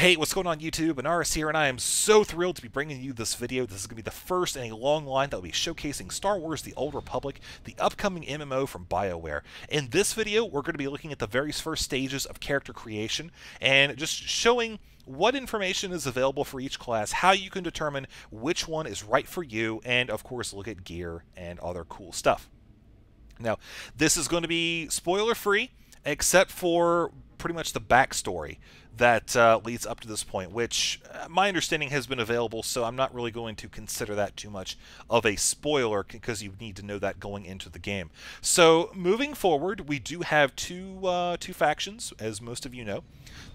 Hey, what's going on YouTube? Anaris here, and I am so thrilled to be bringing you this video. This is going to be the first in a long line that will be showcasing Star Wars The Old Republic, the upcoming MMO from BioWare. In this video, we're going to be looking at the very first stages of character creation, and just showing what information is available for each class, how you can determine which one is right for you, and of course look at gear and other cool stuff. Now, this is going to be spoiler-free, except for pretty much the backstory that leads up to this point, which my understanding has been available, so I'm not really going to consider that too much of a spoiler because you need to know that going into the game. So moving forward, we do have two factions, as most of you know,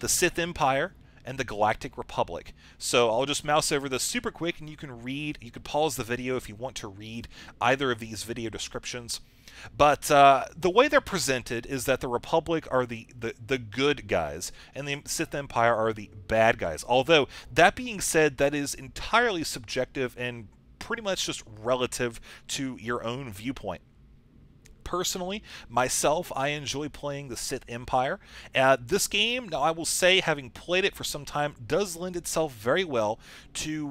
the Sith Empire and the Galactic Republic. So I'll just mouse over this super quick, and you can pause the video if you want to read either of these video descriptions. But the way they're presented is that the Republic are the good guys, and the Sith Empire are the bad guys. Although, that being said, that is entirely subjective and pretty much just relative to your own viewpoint. Personally, myself, I enjoy playing the Sith Empire. This game, now I will say, having played it for some time, does lend itself very well to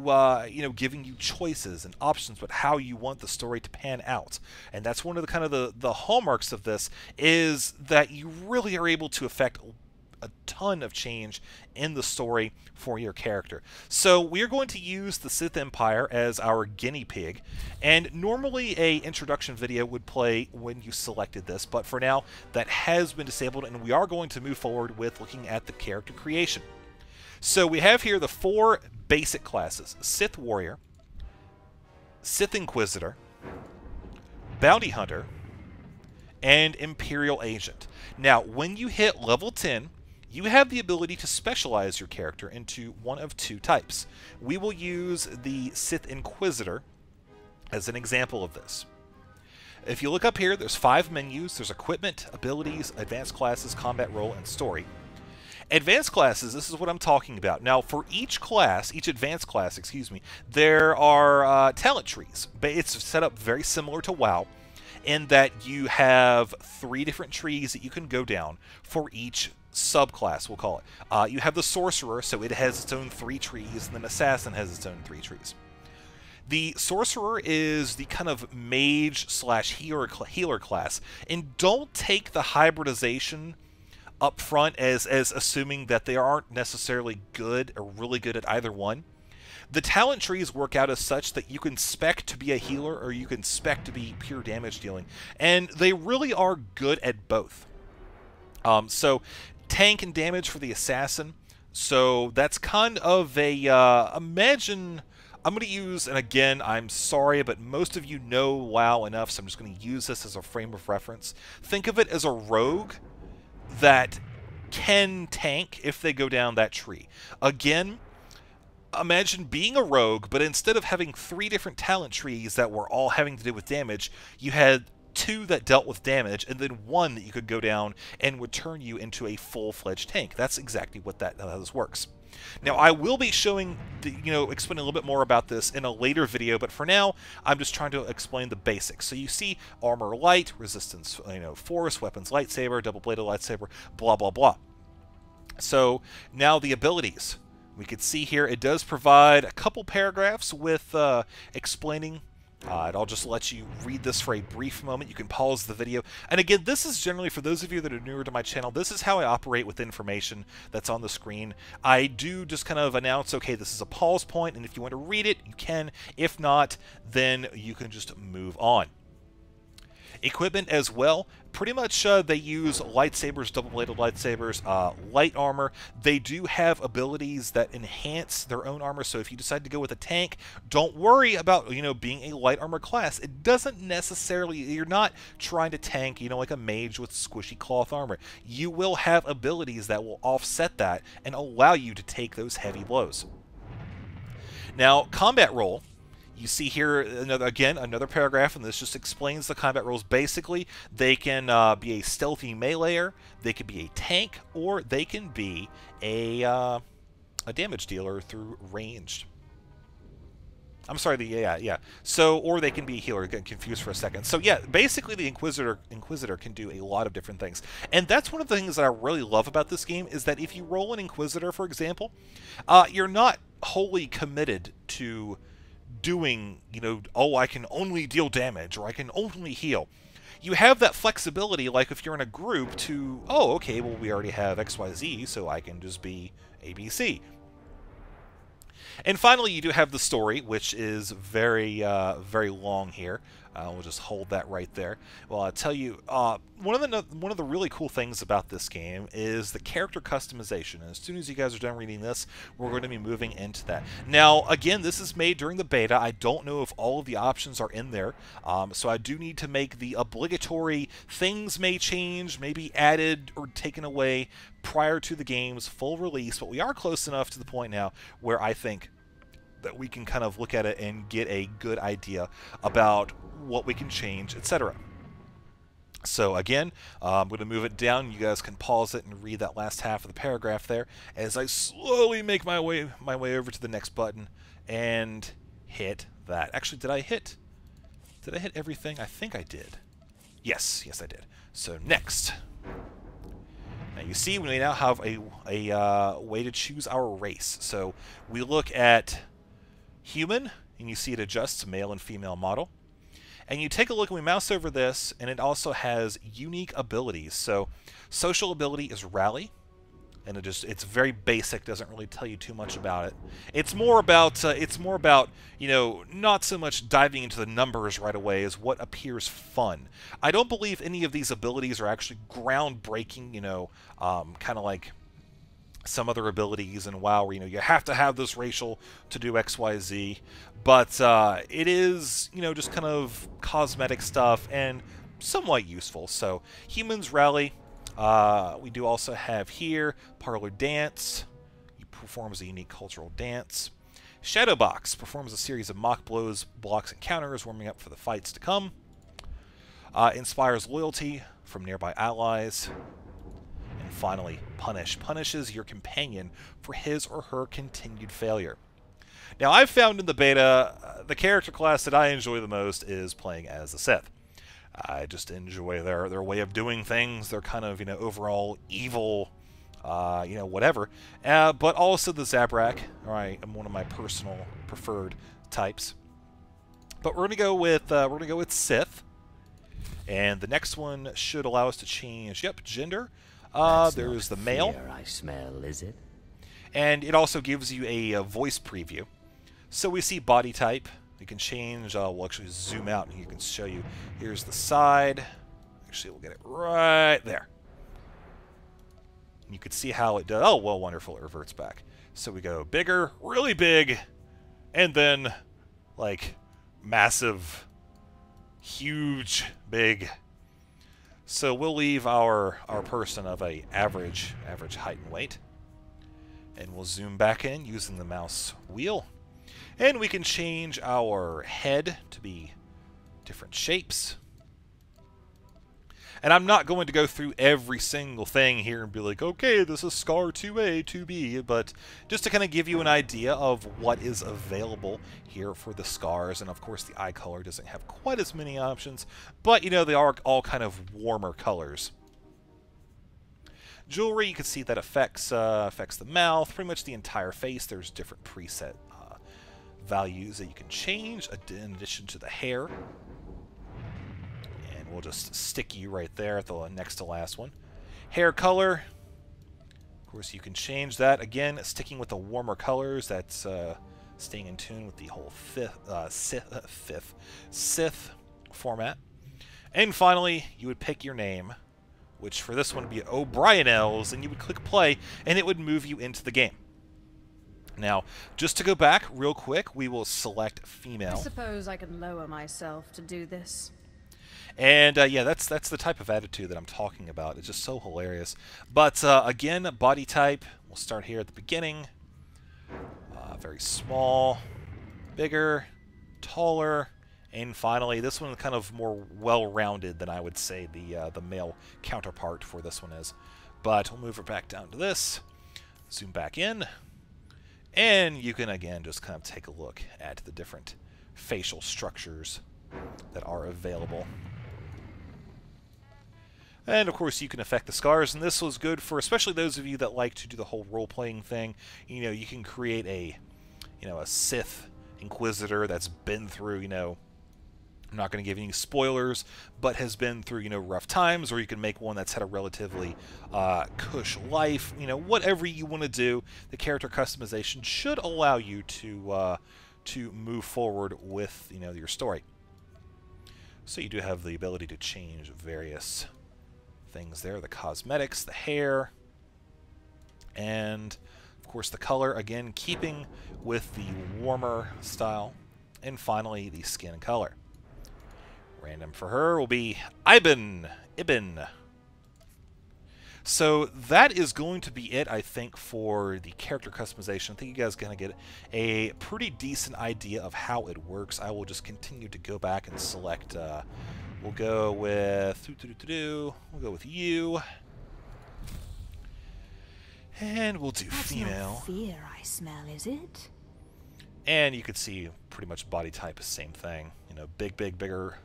giving you choices and options about how you want the story to pan out. And that's one of the hallmarks of this, is that you really are able to affect a ton of change in the story for your character. So we're going to use the Sith Empire as our guinea pig, and normally a introduction video would play when you selected this, but for now that has been disabled, and we are going to move forward with looking at the character creation. So we have here the four basic classes: Sith Warrior, Sith Inquisitor, Bounty Hunter, and Imperial Agent. Now when you hit level 10, you have the ability to specialize your character into one of two types. We will use the Sith Inquisitor as an example of this. If you look up here, there's 5 menus. There's equipment, abilities, advanced classes, combat role, and story. Advanced classes, this is what I'm talking about. Now, for each class, each advanced class, excuse me, there are talent trees. It's set up very similar to WoW, in that you have 3 different trees that you can go down for each subclass, we'll call it. You have the Sorcerer, so it has its own 3 trees, and then Assassin has its own 3 trees. The Sorcerer is the kind of mage slash healer class, and don't take the hybridization up front as assuming that they aren't necessarily good or really good at either one. The talent trees work out as such that you can spec to be a healer or you can spec to be pure damage dealing, and they really are good at both. So tank and damage for the Assassin, so that's kind of a imagine. I'm going to use, and again, I'm sorry, but most of you know WoW enough, so I'm just going to use this as a frame of reference. Think of it as a rogue that can tank if they go down that tree. Again, imagine being a rogue, but instead of having 3 different talent trees that were all having to do with damage, you had 2 that dealt with damage, and then 1 that you could go down and would turn you into a full-fledged tank. That's exactly what how this works. Now, I will be showing, explaining a little bit more about this in a later video, but for now, I'm just trying to explain the basics. So you see armor light, resistance, force, weapons lightsaber, double-bladed lightsaber, blah, blah, blah. So now the abilities. We could see here it does provide a couple paragraphs with explaining. And I'll just let you read this for a brief moment. You can pause the video. And again, this is generally, for those of you that are newer to my channel, this is how I operate with information that's on the screen. I do just kind of announce, okay, this is a pause point, and if you want to read it, you can. If not, then you can just move on. Equipment as well. Pretty much they use lightsabers, double-bladed lightsabers, light armor. They do have abilities that enhance their own armor, so if you decide to go with a tank, don't worry about, being a light armor class. It doesn't necessarily, you're not trying to tank, like a mage with squishy cloth armor. You will have abilities that will offset that and allow you to take those heavy blows. Now, combat role. You see here, another paragraph, and this just explains the combat roles. Basically, they can be a stealthy meleeer, they can be a tank, or they can be a damage dealer through ranged. I'm sorry, yeah. So, or they can be healer. Get confused for a second. So yeah, basically the Inquisitor can do a lot of different things, and that's one of the things that I really love about this game is that if you roll an Inquisitor, for example, you're not wholly committed to doing, oh, I can only deal damage or I can only heal. You have that flexibility, like if you're in a group, to, oh, okay, well, we already have XYZ, so I can just be ABC. And finally, you do have the story, which is very, very long here. We'll just hold that right there. Well, I'll tell you, one of the really cool things about this game is the character customization. And as soon as you guys are done reading this, we're going to be moving into that. Now, again, this is made during the beta. I don't know if all of the options are in there, so I do need to make the obligatory things may change, maybe added or taken away prior to the game's full release. But we are close enough to the point now where I think that we can kind of look at it and get a good idea about what we can change, etc. So again, I'm going to move it down. You guys can pause it and read that last half of the paragraph there as I slowly make my way over to the next button and hit that. Actually, did I hit everything? I think I did. Yes, I did. So next. Now you see we now have a way to choose our race. So we look at human, and you see it adjusts to male and female model. And you take a look and we mouse over this, and it also has unique abilities. So social ability is rally, and it's very basic, doesn't really tell you too much about it. It's more about not so much diving into the numbers right away as what appears fun. I don't believe any of these abilities are actually groundbreaking, kind of like some other abilities in WoW where you have to have this racial to do XYZ, but it is just kind of cosmetic stuff and somewhat useful. So humans rally. We do also have here parlor dance. He performs a unique cultural dance. Shadowbox performs a series of mock blows, blocks, and counters, warming up for the fights to come. Inspires loyalty from nearby allies. And finally, Punish punishes your companion for his or her continued failure. Now, I've found in the beta, the character class that I enjoy the most is playing as the Sith. I just enjoy their way of doing things. They're kind of, overall evil, whatever. But also the Zabrak. All right, I'm one of my personal preferred types. But we're gonna go with Sith. And the next one should allow us to change, gender. There's the male. Fear I smell, is it? And it also gives you a voice preview. So we see body type. We can change, we'll actually zoom out and you can show you. Here's the side. Actually, we'll get it right there. You can see how it does. Oh, well, wonderful. It reverts back. So we go bigger, really big, and then, like, massive, huge, big. So we'll leave our person of a average height and weight. And we'll zoom back in using the mouse wheel. And we can change our head to be different shapes. And I'm not going to go through every single thing here and be like, okay, this is Scar 2A, 2B, but just to kind of give you an idea of what is available here for the scars. And of course, the eye color doesn't have quite as many options, but they are all kind of warmer colors. Jewelry, you can see that affects the mouth, pretty much the entire face. There's different preset values that you can change in addition to the hair. And we'll just stick you right there at the next to last one. Hair color, of course, you can change that. Again, sticking with the warmer colors. That's staying in tune with the whole Sith format. And finally, you would pick your name, which for this one would be O'Brien Els, and you would click play, and it would move you into the game. Now, just to go back real quick, we will select female. I suppose I can lower myself to do this. And yeah, that's the type of attitude that I'm talking about. It's just so hilarious. But again, body type, we'll start here at the beginning. Very small, bigger, taller, and finally, this one is kind of more well-rounded than I would say the male counterpart for this one is. But we'll move it back down to this, zoom back in, And you can, again, just kind of take a look at the different facial structures that are available. And, of course, you can affect the scars, and this was good for especially those of you that like to do the whole role-playing thing. You know, you can create a Sith Inquisitor that's been through, I'm not going to give any spoilers, but has been through, rough times, or you can make one that's had a relatively cush life. Whatever you want to do, the character customization should allow you to move forward with, your story. So you do have the ability to change various things there, the cosmetics, the hair, and of course the color, again keeping with the warmer style, and finally the skin color. Random for her will be Ibn. So that is going to be it, I think, for the character customization. I think you guys are going to get a pretty decent idea of how it works. I will just continue to go back and select. We'll go with you, and we'll do female. That's not fear I smell, is it? And you can see pretty much body type is same thing. Bigger,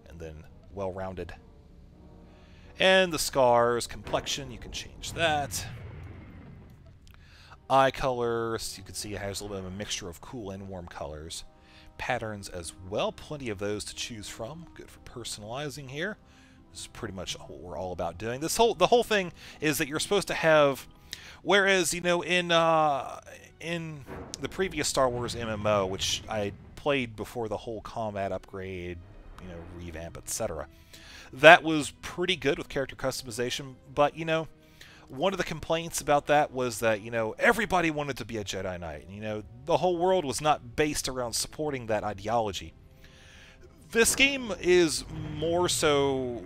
and then well-rounded. And the scars, complexion, you can change that. Eye colors, you can see it has a little bit of a mixture of cool and warm colors. Patterns as well, plenty of those to choose from. Good for personalizing here. This is pretty much what we're all about doing. The whole thing is that you're supposed to have, whereas in the previous Star Wars MMO, which I played before the whole combat upgrade, revamp, etc., that was pretty good with character customization, but one of the complaints about that was that, everybody wanted to be a Jedi Knight. And, the whole world was not based around supporting that ideology. This game is more so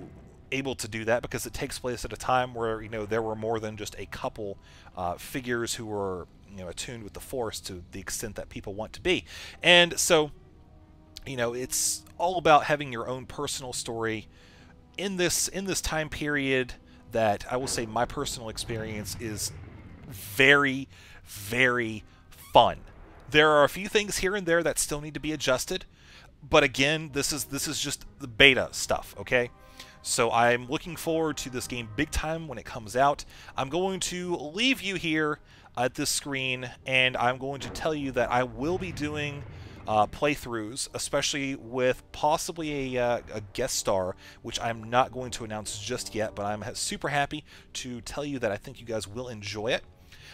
able to do that because it takes place at a time where, there were more than just a couple figures who were, attuned with the Force to the extent that people want to be. And so, it's all about having your own personal story in this time period that I will say my personal experience is very, very fun. There are a few things here and there that still need to be adjusted, but again, this is just the beta stuff, okay? So I'm looking forward to this game big time when it comes out. I'm going to leave you here at this screen, and I'm going to tell you that I will be doing playthroughs, especially with possibly a guest star, which I'm not going to announce just yet, but I'm super happy to tell you that I think you guys will enjoy it.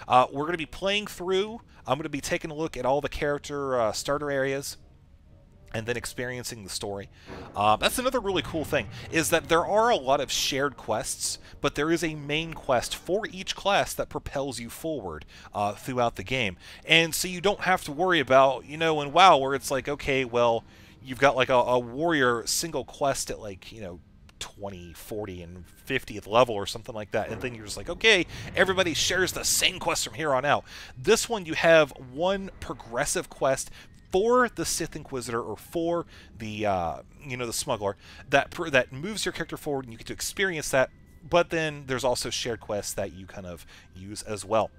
We're going to be playing through. I'm going to be taking a look at all the character starter areas, and then experiencing the story. That's another really cool thing, is that there are a lot of shared quests, but there is a main quest for each class that propels you forward throughout the game. And so you don't have to worry about, in WoW, where it's like, okay, well, you've got like a warrior single quest at like, 20, 40, and 50th level or something like that, and then you're just like, okay, everybody shares the same quest from here on out. This one, you have one progressive quest for the Sith Inquisitor, or for the the smuggler, that moves your character forward, and you get to experience that. But then there's also shared quests that you kind of use as well.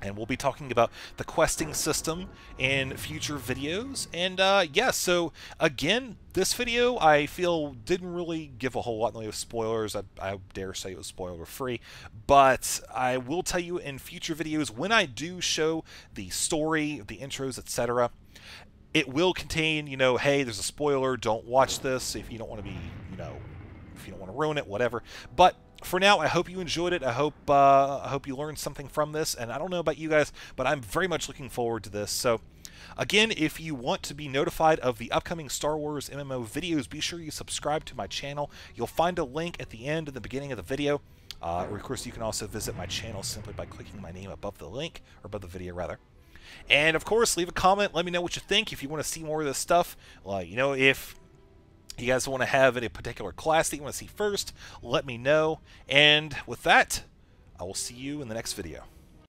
And we'll be talking about the questing system in future videos. And yeah, so again, this video I feel didn't really give a whole lot in the way of spoilers. I dare say it was spoiler free. But I will tell you in future videos, when I do show the story, the intros, etc., it will contain, hey, there's a spoiler, don't watch this if you don't want to be, if you don't want to ruin it, whatever. But for now, I hope you enjoyed it. I hope you learned something from this, and I don't know about you guys, but I'm very much looking forward to this. So, again, if you want to be notified of the upcoming Star Wars MMO videos, be sure you subscribe to my channel. You'll find a link at the end and the beginning of the video. Or, of course, you can also visit my channel simply by clicking my name above the link, or above the video, rather. And, of course, leave a comment. Let me know what you think. If you want to see more of this stuff, if you guys want to have a particular class that you want to see first, let me know. And with that, I will see you in the next video.